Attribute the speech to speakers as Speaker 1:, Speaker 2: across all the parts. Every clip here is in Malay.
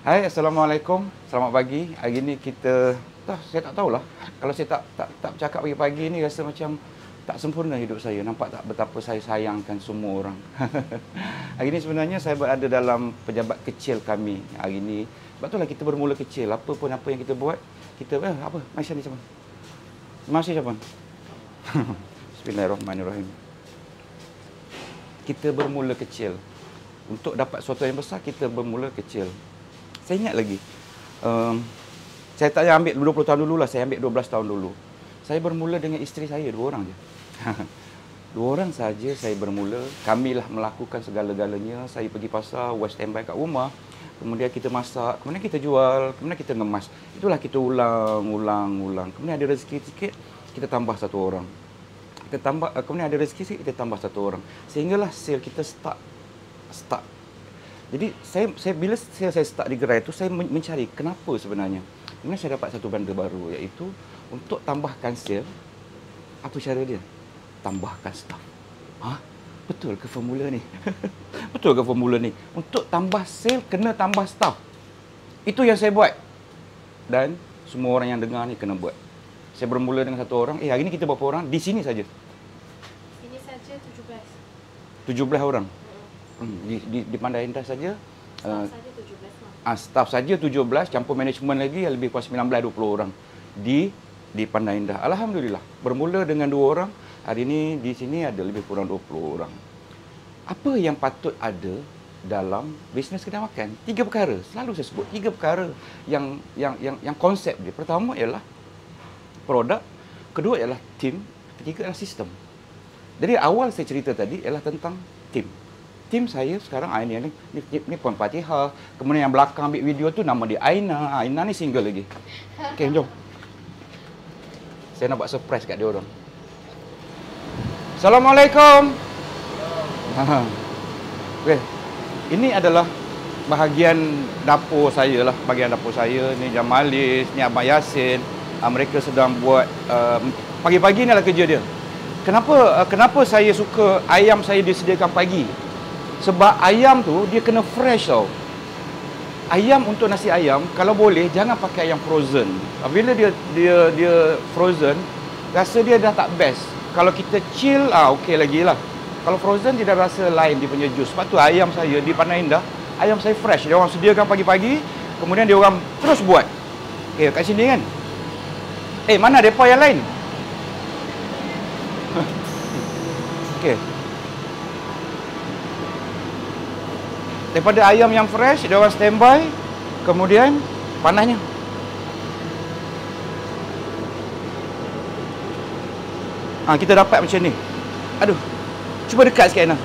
Speaker 1: Hai, Assalamualaikum. Selamat pagi. Hari ni kita saya tak tahulah. Kalau saya tak bercakap pagi-pagi ni rasa macam tak sempurna hidup saya. Nampak tak betapa saya sayangkan semua orang. Hari ni sebenarnya saya berada dalam pejabat kecil kami hari ni. Sebab itulah kita bermula kecil. Apa yang kita buat, kita apa? Masya ni siapa? Masih siapa? Bismillahirrahmanirrahim. Kita bermula kecil. Untuk dapat sesuatu yang besar, kita bermula kecil. Saya ingat lagi, saya tak payah ambil 20 tahun dulu lah, saya ambil 12 tahun dulu. Saya bermula dengan isteri saya, 2 orang je. 2 orang saja saya bermula. Kamilah melakukan segala-galanya. Saya pergi pasar, wash standby kat rumah. Kemudian kita masak, kemudian kita jual, kemudian kita ngemas. Itulah kita ulang. Kemudian ada rezeki sikit, kita tambah 1 orang. Kemudian ada rezeki sikit, kita tambah 1 orang. Sehinggalah sale kita start. Jadi bila saya start di gerai tu, saya mencari kenapa sebenarnya. Kemudian saya dapat satu benda baru, iaitu untuk tambahkan sale. Apa cara dia? Tambahkan staff. Betul ke formula ni? Betul ke formula ni? Untuk tambah sale, kena tambah staff. Itu yang saya buat. Dan semua orang yang dengar ni kena buat. Saya bermula dengan 1 orang. Hari ni kita berapa orang? Di sini saja.
Speaker 2: Sini saja 17.
Speaker 1: 17 orang. Di Pandai Indah saja.
Speaker 2: Staff saja 17.
Speaker 1: Staff saja 17, campur management lagi lebih kurang 19-20 orang di Pandai Indah. Alhamdulillah. Bermula dengan 2 orang. Hari ini di sini ada lebih kurang 20 orang. Apa yang patut ada dalam bisnes kedai makan? 3 perkara. Selalu saya sebut 3 perkara yang konsep dia. Pertama ialah produk, kedua ialah tim, ketiga ialah sistem. Jadi awal saya cerita tadi ialah tentang tim. Tim saya sekarang ni Puan Fatihah. Kemudian yang belakang ambil video tu nama dia Aina. Aina ni single lagi. Okey, jom. Saya nak buat surprise kat dia orang. Assalamualaikum. Okey. Ini adalah bahagian dapur saya lah. Bahagian dapur saya. Ni Jamalis, ni Abang Yasin. Mereka sedang buat pagi-pagi ni adalah kerja dia. Kenapa saya suka ayam saya disediakan pagi? Sebab ayam tu dia kena fresh tau. Ayam untuk nasi ayam kalau boleh jangan pakai ayam frozen. Bila dia frozen, rasa dia dah tak best. Kalau kita chill okey lagi lah. Kalau frozen dia dah rasa lain dia punya jus. Sebab tu ayam saya di Pandai Indah, ayam saya fresh. Dia orang sediakan pagi-pagi, kemudian dia orang terus buat. Okey, kat sini kan. Mana depa yang lain? Okey. Daripada ayam yang fresh, dia orang standby. Kemudian, panasnya. Kita dapat macam ni. Aduh. Cuba dekat sikit, Ana.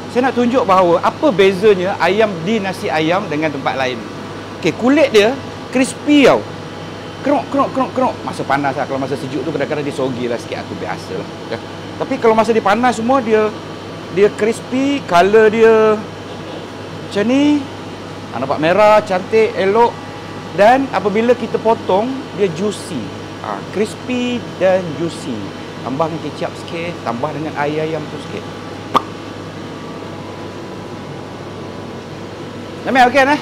Speaker 1: Saya nak tunjuk bahawa apa bezanya ayam di nasi ayam dengan tempat lain. Okey, kulit dia crispy tau. Kerok. Masa panas lah. Kalau masa sejuk tu kadang-kadang dia soggy lah sikit. Itu biasa lah. Ya. Tapi kalau masa dia panas semua, dia crispy. Color dia macam ni. Nampak merah, cantik, elok. Dan apabila kita potong, dia juicy. Crispy dan juicy. Tambahkan kecap sikit. Tambah dengan air ayam tu sikit. Nampak okey kan?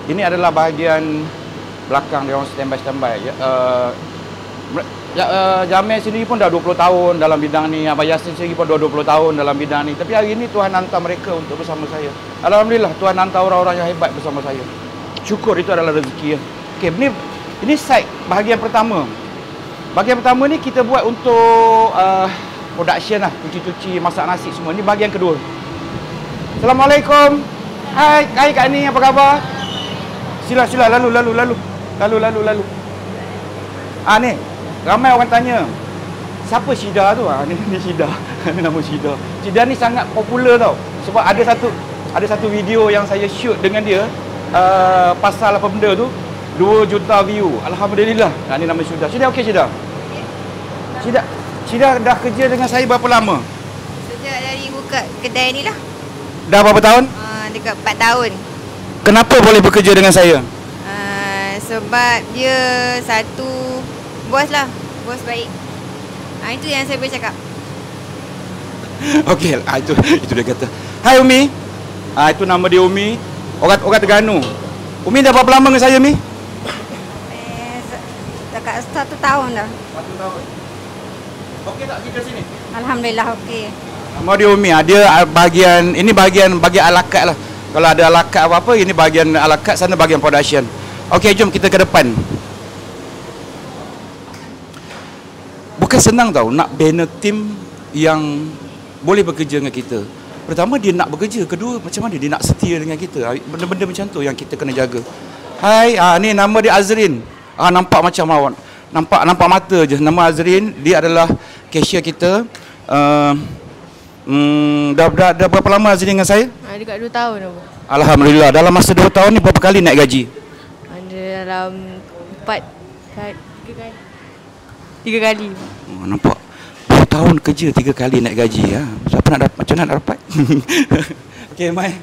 Speaker 1: Ini adalah bahagian belakang dia orang standby. Jamil sendiri pun dah 20 tahun dalam bidang ni. Abang Yasin sendiri pun dah 20 tahun dalam bidang ni. Tapi hari ni Tuhan hantar mereka untuk bersama saya. Alhamdulillah Tuhan hantar orang-orang yang hebat bersama saya. Syukur itu adalah rezeki. Okey, ini side bahagian pertama. Bahagian pertama ni kita buat untuk production lah. Cuci-cuci, masak nasi semua. Ini bahagian kedua. Assalamualaikum. Hai Kak Ni, apa khabar? Sila lalu. Ni ramai orang tanya, siapa Syida tu? Ni Syida. Nama Syida. Syida ni sangat popular tau. Sebab ada satu video yang saya shoot dengan dia, pasal apa benda tu, 2 juta view. Alhamdulillah. Ni nama Syida. Syida okey Syida? Syida dah kerja dengan saya berapa lama?
Speaker 2: Sejak dari buka kedai ni lah.
Speaker 1: Dah berapa tahun?
Speaker 2: Dekat 4 tahun.
Speaker 1: Kenapa boleh bekerja dengan saya?
Speaker 2: Sebab dia satu bos lah. Bos baik. Itu yang saya boleh cakap.
Speaker 1: Okey, itu dia kata. Hai Umi. Itu nama dia Umi. Orang Terengganu. Umi dah berapa lama dengan saya, Mi?
Speaker 2: Dekat 1 tahun dah.
Speaker 1: 1 tahun. Okey tak kita sini?
Speaker 2: Alhamdulillah okey.
Speaker 1: Nama dia Umi. Dia bahagian, ini bahagian alakat lah. Kalau ada alakat apa-apa, ini bahagian alakat, sana bahagian production. Okey, jom kita ke depan. Bukan senang tau nak bina tim yang boleh bekerja dengan kita. Pertama dia nak bekerja, kedua macam mana dia nak setia dengan kita. Benda-benda macam tu yang kita kena jaga. Hai, ni nama dia Azrin. Nampak macam awak. Nampak mata je. Nama Azrin, dia adalah cashier kita. Dah berapa lama Azrin dengan saya?
Speaker 3: Dekat 2 tahun apa?
Speaker 1: Alhamdulillah. Dalam masa 2 tahun ni berapa kali naik gaji?
Speaker 3: Ada dalam 3 kali.
Speaker 1: Nampak 2 tahun kerja 3 kali naik gaji ya. Siapa nak dapat? Macam mana nak dapat? Okey, Mai.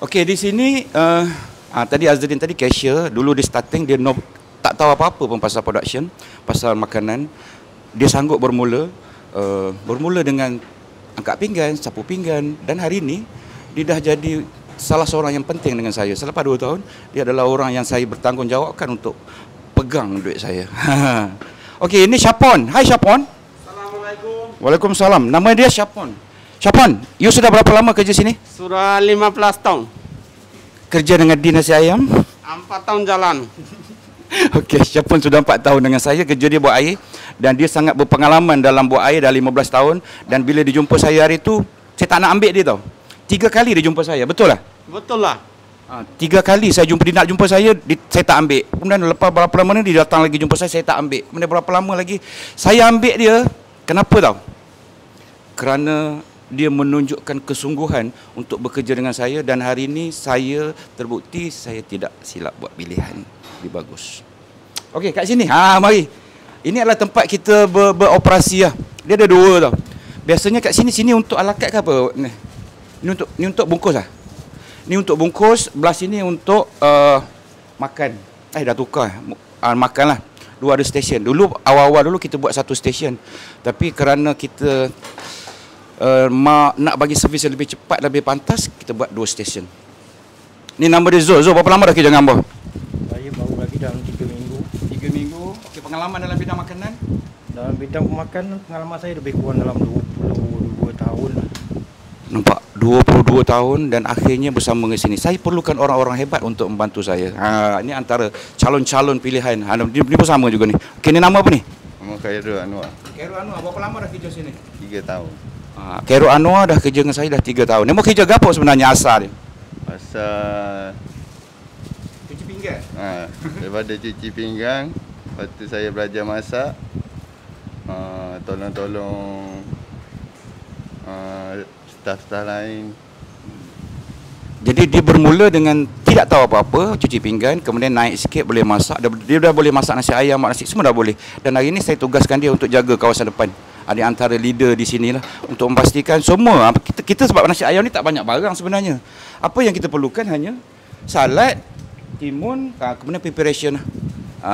Speaker 1: Okey, di sini tadi Azrin tadi cashier, dulu dia starting dia tak tahu apa-apa pun pasal production, pasal makanan. Dia sanggup bermula dengan angkat pinggan, sapu pinggan, dan hari ini dia dah jadi salah seorang yang penting dengan saya. Selepas 2 tahun, dia adalah orang yang saya bertanggungjawabkan untuk pegang duit saya. Okey, ini Syapon. Hai Syapon.
Speaker 4: Assalamualaikum.
Speaker 1: Waalaikumsalam. Nama dia Syapon. Syapon, you sudah berapa lama kerja sini?
Speaker 4: Sudah 15 tahun.
Speaker 1: Kerja dengan Di Nasi Ayam?
Speaker 4: 4 tahun jalan.
Speaker 1: Okey, Syapon sudah 4 tahun dengan saya. Kerja dia buat air. Dan dia sangat berpengalaman dalam buat air dah 15 tahun. Dan bila dia jumpa saya hari tu, saya tak nak ambil dia tau. 3 kali dia jumpa saya, betul lah?
Speaker 4: Betul lah.
Speaker 1: 3 kali saya jumpa dia nak jumpa saya, saya tak ambil. Kemudian lepas berapa lama ni dia datang lagi jumpa saya tak ambil. Kemudian berapa lama lagi saya ambil dia. Kenapa tau? Kerana dia menunjukkan kesungguhan untuk bekerja dengan saya, dan hari ini saya terbukti saya tidak silap buat pilihan. Lebih bagus. Okey, kat sini. Mari. Ini adalah tempat kita beroperasi lah. Dia ada 2 tau. Biasanya kat sini untuk alakat ke apa? Ni untuk bungkus lah. Ni untuk bungkus, belah sini untuk makan. Dah tukar. Makan lah. 2 ada stesen. Dulu awal-awal dulu kita buat 1 stesen. Tapi kerana kita nak bagi servis yang lebih cepat, lebih pantas, kita buat 2 stesen. Ni nama dia Zul. Zul, berapa lama dah kerja dengan abah?
Speaker 5: Saya baru lagi dalam 3 minggu.
Speaker 1: 3 minggu. Okey, pengalaman dalam bidang makanan?
Speaker 5: Dalam bidang pemakanan, pengalaman saya lebih kurang dalam 22 tahun lah.
Speaker 1: Nampak? 22 tahun dan akhirnya bersama dengan sini. Saya perlukan orang-orang hebat untuk membantu saya. Ini antara calon-calon pilihan. Dia pun sama juga ni. Okey, ni nama apa ni?
Speaker 6: Nama Khairul Anwar.
Speaker 1: Khairul Anwar, berapa lama dah kerja sini?
Speaker 6: 3 tahun.
Speaker 1: Khairul Anwar dah kerja dengan saya dah 3 tahun. Dia mau kerja apa sebenarnya asal dia?
Speaker 6: Asal
Speaker 1: Cuci pinggan.
Speaker 6: daripada cuci pinggang, lepas tu saya belajar masak. Tolong-tolong staf-staf lain.
Speaker 1: Jadi dia bermula dengan tidak tahu apa-apa, cuci pinggan, kemudian naik sikit boleh masak. Dia dah boleh masak nasi ayam, nasi semua dah boleh. Dan hari ini saya tugaskan dia untuk jaga kawasan depan. Ada antara leader di sinilah untuk memastikan semua. Kita sebab nasi ayam ni tak banyak barang sebenarnya. Apa yang kita perlukan hanya salad, timun, kemudian preparation lah.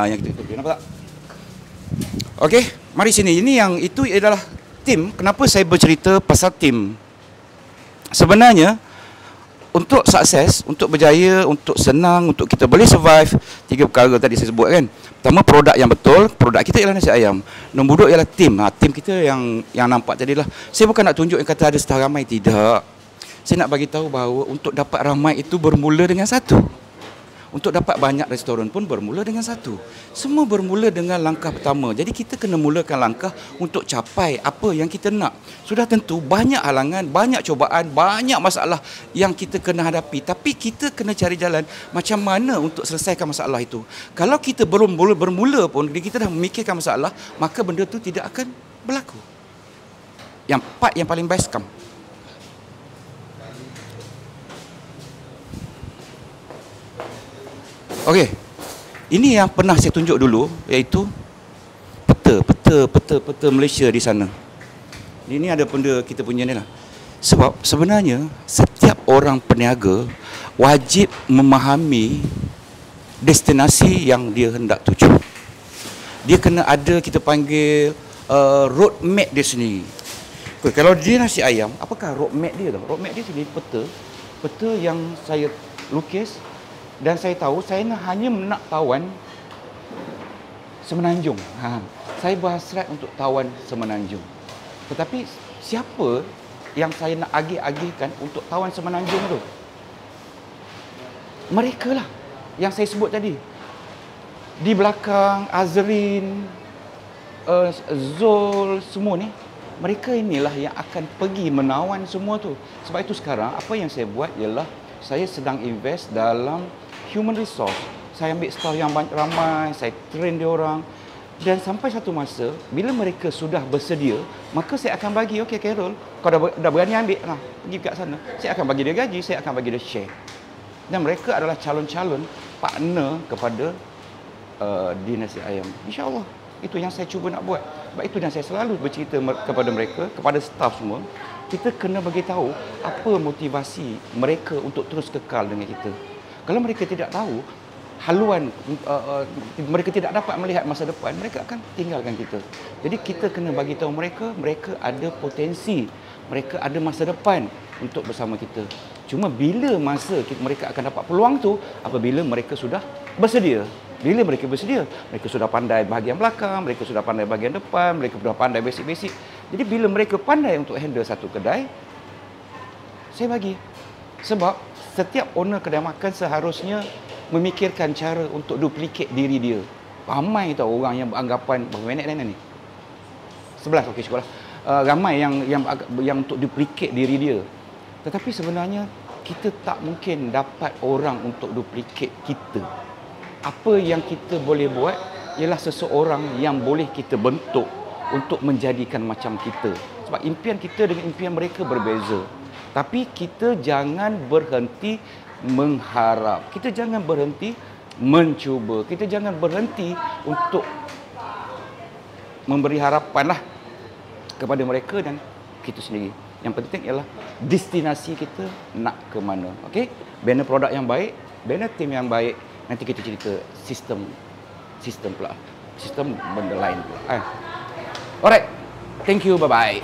Speaker 1: Yang kita perlukan. Nampak tak? Okey, mari sini. Itu adalah tim. Kenapa saya bercerita pasal tim? Sebenarnya untuk sukses, untuk berjaya, untuk senang, untuk kita boleh survive, 3 perkara tadi saya sebut kan. Pertama, produk yang betul. Produk kita ialah nasi ayam. Nombor 2 ialah tim. Tim kita yang nampak tadi lah. Saya bukan nak tunjuk yang kata ada setara ramai, tidak. Saya nak bagi tahu bahawa untuk dapat ramai itu bermula dengan 1. Untuk dapat banyak restoran pun bermula dengan 1. Semua bermula dengan langkah pertama. Jadi kita kena mulakan langkah untuk capai apa yang kita nak. Sudah tentu banyak halangan, banyak cubaan, banyak masalah yang kita kena hadapi. Tapi kita kena cari jalan macam mana untuk selesaikan masalah itu. Kalau kita belum bermula pun, kita dah memikirkan masalah, maka benda itu tidak akan berlaku. Yang part yang paling best come. Okey. Ini yang pernah saya tunjuk dulu, iaitu peta Malaysia di sana. Ini ada benda kita punya ni lah. Sebab sebenarnya setiap orang peniaga wajib memahami destinasi yang dia hendak tuju. Dia kena ada, kita panggil road map dia sendiri. Kalau dia nasi ayam, apakah roadmap dia tu? Roadmap dia sendiri peta yang saya lukis dan saya tahu saya hanya nak tawan Semenanjung. Saya berhasrat untuk tawan Semenanjung. Tetapi siapa yang saya nak agih-agihkan untuk tawan Semenanjung tu? Mereka lah yang saya sebut tadi. Di belakang Azrin, Zul, semua ni, mereka inilah yang akan pergi menawan semua tu. Sebab itu sekarang apa yang saya buat ialah saya sedang invest dalam human resource. Saya ambil staff yang banyak ramai, saya train dia orang. Dan sampai satu masa, bila mereka sudah bersedia, maka saya akan bagi, okey Carol, kau dah berani ambil, nah, pergi kat sana. Saya akan bagi dia gaji, saya akan bagi dia share. Dan mereka adalah calon-calon partner kepada Dinasti Ayam. InsyaAllah, itu yang saya cuba nak buat. Sebab itu dan saya selalu bercerita kepada mereka, kepada staff semua, kita kena bagi tahu apa motivasi mereka untuk terus kekal dengan kita. Kalau mereka tidak tahu, haluan mereka tidak dapat melihat masa depan, mereka akan tinggalkan kita. Jadi kita kena bagi tahu mereka ada potensi, mereka ada masa depan untuk bersama kita. Cuma bila masa mereka akan dapat peluang tu apabila mereka sudah bersedia. Bila mereka bersedia, mereka sudah pandai bahagian belakang, mereka sudah pandai bahagian depan, mereka sudah pandai basic-basic. Jadi bila mereka pandai untuk handle satu kedai, saya bagi. Sebab setiap owner kedai makan seharusnya memikirkan cara untuk duplicate diri dia. Ramai tahu orang yang beranggapan berapa minit ni? 11, okey syukurlah. Ramai yang untuk duplicate diri dia. Tetapi sebenarnya kita tak mungkin dapat orang untuk duplicate kita. Apa yang kita boleh buat ialah seseorang yang boleh kita bentuk untuk menjadikan macam kita. Sebab impian kita dengan impian mereka berbeza. Tapi kita jangan berhenti mengharap. Kita jangan berhenti mencuba. Kita jangan berhenti untuk memberi harapan lah kepada mereka dan kita sendiri. Yang penting ialah destinasi kita nak ke mana. Okey? Bina produk yang baik, bina tim yang baik. Nanti kita cerita sistem pula. Sistem benda lain pula. Alright. Thank you. Bye-bye.